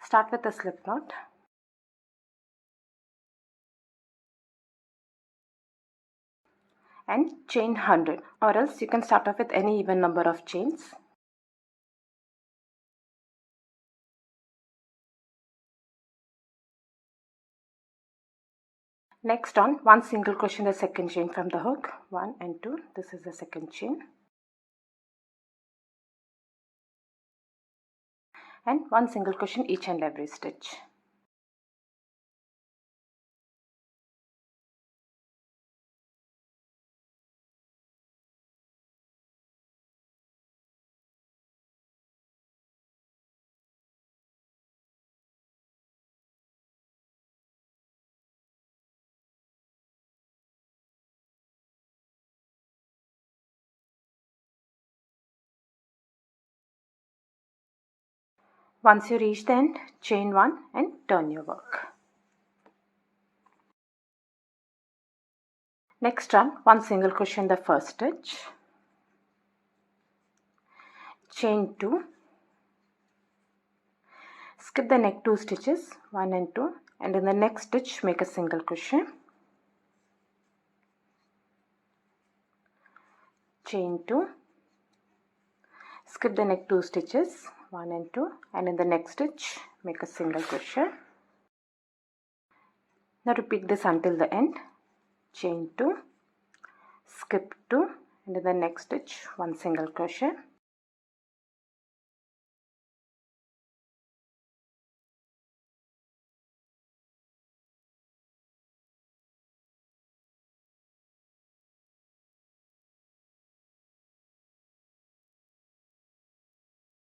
Start with a slip knot. And chain 100, or else you can start off with any even number of chains. Next on, one single crochet in the second chain from the hook, 1 and 2. This is the second chain. And one single crochet in each and every stitch. Once you reach the end, chain 1 and turn your work. Next run, one single crochet in the first stitch, chain 2, skip the next 2 stitches, 1 and 2, and in the next stitch make a single crochet, chain 2, skip the next 2 stitches, 1 and 2, and in the next stitch make a single crochet. Now repeat this until the end, chain 2, skip 2, and in the next stitch one single crochet.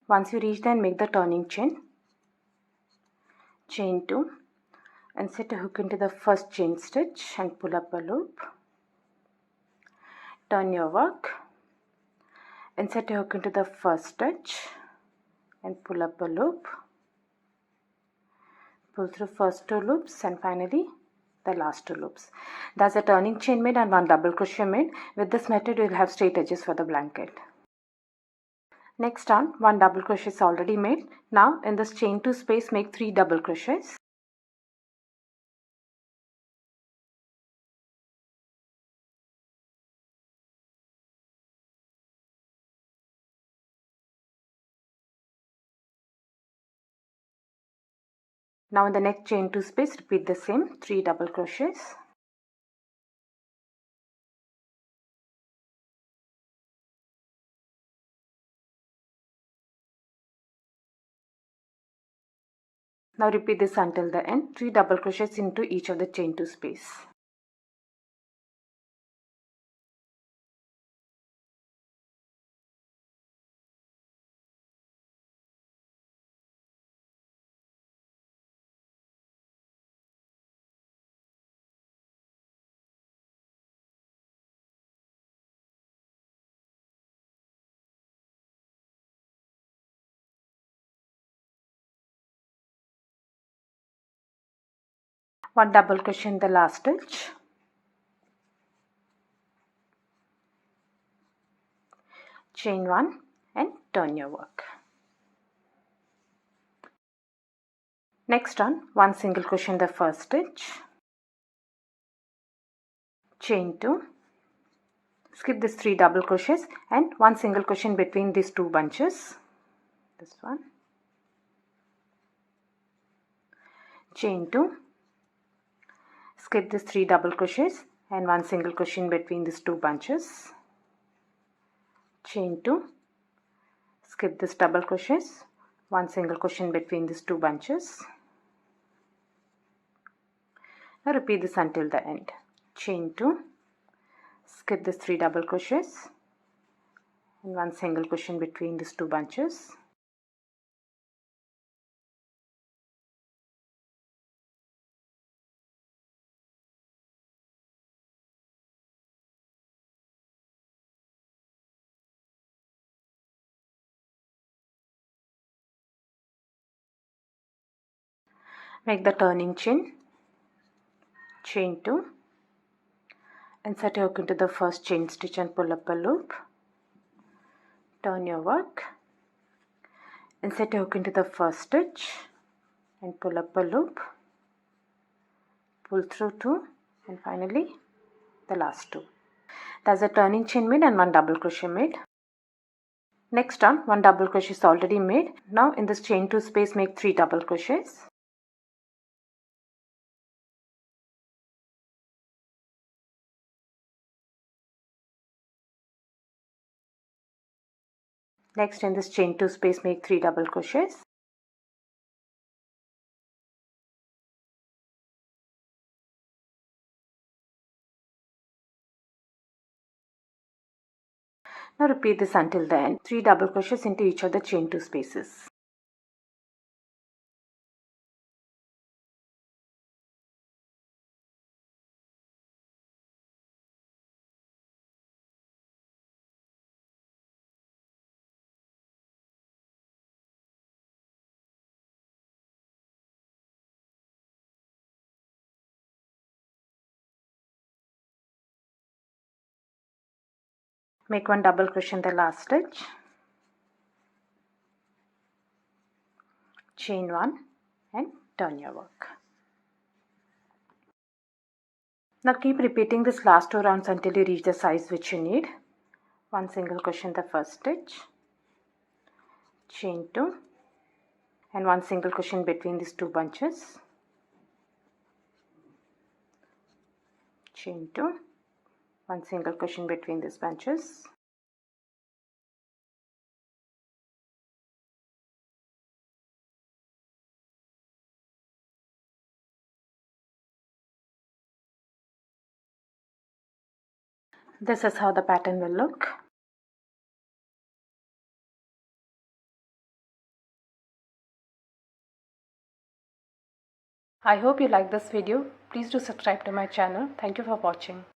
Once you reach the end, make the turning chain, chain 2, insert a hook into the first chain stitch and pull up a loop. Turn your work, insert a hook into the first stitch and pull up a loop. Pull through first 2 loops and finally the last 2 loops. That's a turning chain made and one double crochet made. With this method you will have straight edges for the blanket. Next on, one double crochet is already made. Now in this chain 2 space make 3 double crochets. Now in the next chain 2 space repeat the same 3 double crochets. Now repeat this until the end, 3 double crochets into each of the chain 2 space. One double crochet in the last stitch, chain 1 and turn your work. Next on, one single crochet in the first stitch, chain 2, skip this 3 double crochets and one single crochet in between these 2 bunches, this one, chain 2, skip this 3 double crochets and one single crochet in between these 2 bunches, chain 2, skip this double crochets, one single crochet in between these 2 bunches. Now repeat this until the end, chain 2, skip this 3 double crochets and one single crochet in between these 2 bunches. Make the turning chain, chain 2, insert a hook into the first chain stitch and pull up a loop. Turn your work, insert a hook into the first stitch and pull up a loop, pull through 2, and finally the last 2. That's a turning chain made and 1 double crochet made. Next on, 1 double crochet is already made. Now in this chain 2 space, make 3 double crochets. Next in this chain 2 space, make 3 double crochets. Now repeat this until the end. 3 double crochets into each of the chain 2 spaces. Make 1 double crochet in the last stitch. Chain 1 and turn your work. Now keep repeating this last 2 rounds until you reach the size which you need. 1 single crochet in the first stitch, chain 2, and 1 single crochet in between these 2 bunches, chain 2, 1 single crochet in between these bunches, this is how the pattern will look. I hope you like this video. Please do subscribe to my channel. Thank you for watching.